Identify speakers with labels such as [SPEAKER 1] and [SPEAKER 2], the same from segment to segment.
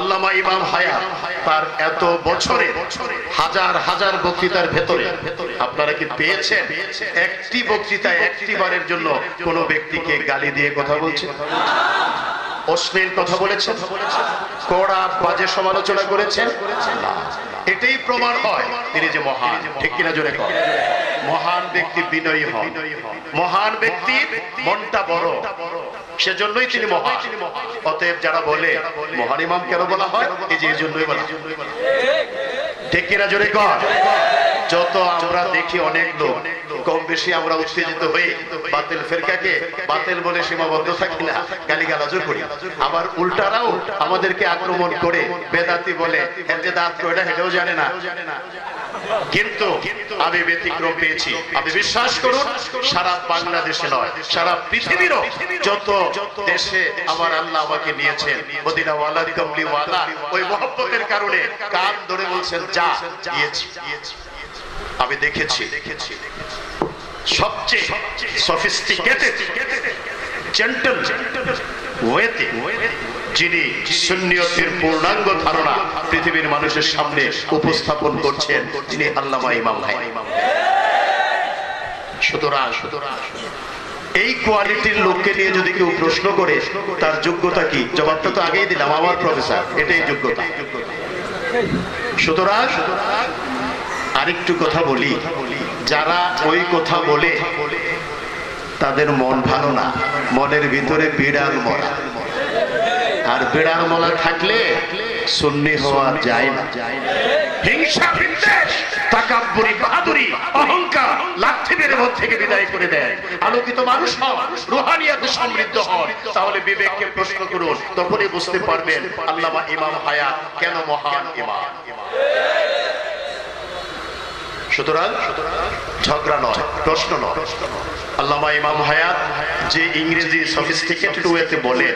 [SPEAKER 1] আল্লামা ইমাম হায়াত তার এত বছরে হাজার হাজার বক্তৃতার ভেতরে আপনারা কি পেয়েছেন একটি বক্তৃতায় একটিবারের জন্য কোন ব্যক্তিকে গালি দিয়ে কথা বলছেন, অশ্লীল কথা বলেছেন, কড়া বাজে সমালোচনা করেছেন? না। এটাই প্রমাণ হয় তিনি যে মহান। ঠিক কিনা জোরে কর। মহান ব্যক্তি বিনয়ী হন, মহান ব্যক্তির মনটা বড়, সেজন্যই তিনি মহান। অতএব যারা বলে মহান ইমাম কেন বলা হয়, এই যে এই জন্যই বলা। ঠিক কিনা জোরে কর। যত আমরা দেখি অনেক লোক কম বেশি আমরা উত্তেজিত হয়ে বাতিল ফেরকাকে বাতিল বলে সীমাবদ্ধ থাকি না, গালিগালাজও করি। আবার উল্টারাও আমাদেরকে আক্রমণ করে বেদাতি বলে, এর যে দাঁত কয়টা হেঁটেও জানে না। কিন্তু আমি ব্যতিক্রম পেয়েছি। আপনি বিশ্বাস করুন, সারা বাংলাদেশে নয়, সারা পৃথিবীরও যত দেশে আমার আল্লাহ আমাকে নিয়েছেন মদিনা ওয়ালা কমলি ওয়ালা, ওই মহব্বতের কারণে কান ধরে বলছেন যা গিয়েছি। আমি দেখেছি সবচেয়ে সফিস্টিকেটেড জেন্টল ওয়েতে যিনি সুন্নিয়তের পূর্ণাঙ্গ ধারণা পৃথিবীর মানুষের সামনে উপস্থাপন করছেন, তিনি আল্লামা ইমাম হায়াত। সুতরাং এই কোয়ালিটির লোককে নিয়ে যদি কেউ প্রশ্ন করে তার যোগ্যতা কি, জবাবটা তো আগেই দিলাম, আমার প্রফেসর, এটাই যোগ্যতা। সুতরাং আরেকটু কথা বলি, যারা ওই কথা বলে তাদের মন ভালো না, মনের ভিতরে বিড়াল মরা। আর বিড়াল মরা থাকলে সুন্নি হওয়া যায় না। হিংসা, বিদ্বেষ, তাকাব্বুরি, বাহাদুরি, অহংকার লাথি মেরে মন থেকে বিদায় করে দেয়। আলোকিত মানুষ হন, রুহানিয়াতে সমৃদ্ধ হন, তাহলে বিবেককে প্রশ্ন করুন, তখনই বুঝতে পারবেন আল্লামা ইমাম হায়াত কেন মহান ইমাম। সুতরাং ঝগড়া নয়, প্রশ্ন নয়। আল্লামা ইমাম হায়াত যে ইংরেজি সফিস্টিকেটেড ওয়েতে বলে,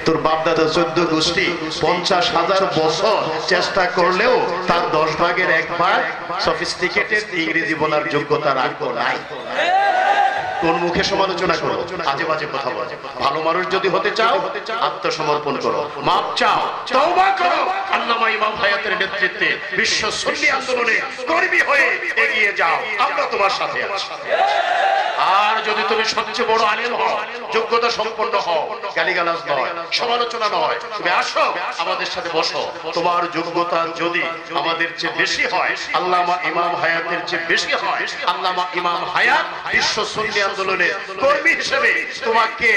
[SPEAKER 1] তোর বাপ দাদা 14 গোষ্ঠী 50,000 বছর চেষ্টা করলেও তার 10 ভাগের 1 ভাগ সফিস্টিকেটেড ইংরেজি বলার যোগ্যতা রাখো নাই। কোন মুখে সমালোচনা করো, আজে বাজে কথা বলো। ভালো মানুষ যদি হতে চাও আত্মসমর্পণ করো, মাপ চাও, তওবা করো। আল্লামা ইমাম হায়াতের নেতৃত্বে বিশ্ব সুন্নি আন্দোলনে কর্মী হয়ে এগিয়ে যাও, আমরা তোমার সাথে আছি। আর যদি তুমি সবচেয়ে বড় আলেম হও, যোগ্যতা সম্পন্ন হও, গালিগালাজ নয়, সমালোচনা নয়, তুমি আসো আমাদের সাথে বসো। তোমার যোগ্যতা যদি আমাদের চেয়ে বেশি হয়, আল্লামা ইমাম হায়াতের চেয়ে বেশি হয়, আল্লামা ইমাম হায়াত বিশ্ব সুন্নি আন্দোলনের কর্মী হিসেবে তোমাকে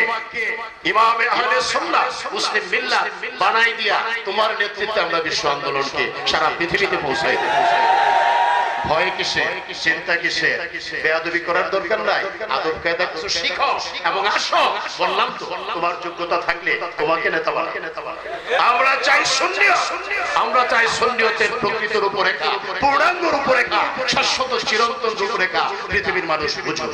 [SPEAKER 1] ইমামে আহলে সুন্নাহ মুসলিম মিল্লাত বানাই দিয়া তোমার নেতৃত্বে আমরা বিশ্ব আন্দোলনকে সারা পৃথিবীতে পৌঁছাই দেব। ভয় কিসে, চিন্তা কিসে, বেয়াদবি করার দরকার নাই। আদব কায়দা কিছু শিখো এবং আসো। বললাম তো, তোমার যোগ্যতা থাকলে তোমাকে নেতা বানাবো। আমরা চাই সুন্নিয়ত, আমরা চাই সুন্নিয়তের প্রকৃত রূপরেখা, পূর্ণাঙ্গ রূপরেখা, শাশ্বত চিরন্তন রূপরেখা পৃথিবীর মানুষ বুঝুক।